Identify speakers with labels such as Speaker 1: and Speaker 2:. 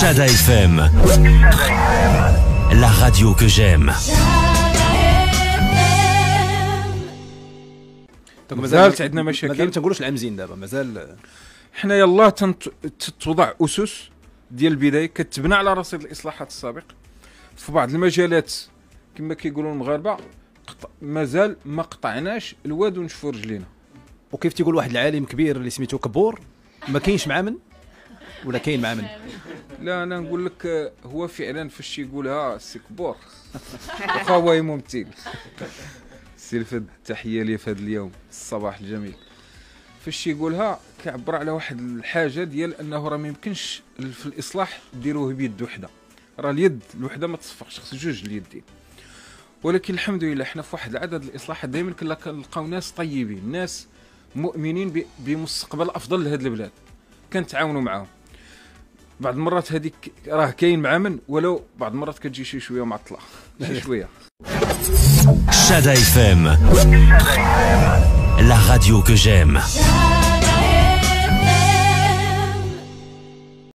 Speaker 1: Chada FM, la radio que j'aime.
Speaker 2: مازال عندنا مشاكل.
Speaker 3: مازال ما تنقولوش العام زين دابا مازال.
Speaker 2: حنا يلاه تتوضع اسس ديال البدايه كتبنى على رصيد الاصلاحات السابق في بعض المجالات كما كيقولوا المغاربه مازال ما قطعناش الواد ونشفوا رجلينا.
Speaker 3: وكيف تيقول واحد العالم كبير اللي سميتو كبور ما كاينش مع من ولا كاين مع من؟
Speaker 2: لا انا نقول لك هو فعلا فاش يقولها السي كبور واخا هو ممثل. سير فهاد التحيه لي في هذا اليوم الصباح الجميل. فاش يقولها كيعبر على واحد الحاجه ديال انه راه ما يمكنش في الاصلاح ديروه بيد وحده، راه اليد الوحده ما تصفقش، خص جوج اليدين. ولكن الحمد لله حنا في واحد العدد الاصلاحات دائما كنلقاو ناس طيبين، ناس مؤمنين بمستقبل افضل لهذه البلاد، كنتعاونوا معاهم. بعض المرات هذيك راه كاين مع من، ولو بعض المرات كتجي شي شويه معطله شي شويه.
Speaker 1: Chada FM, la radio que j'aime.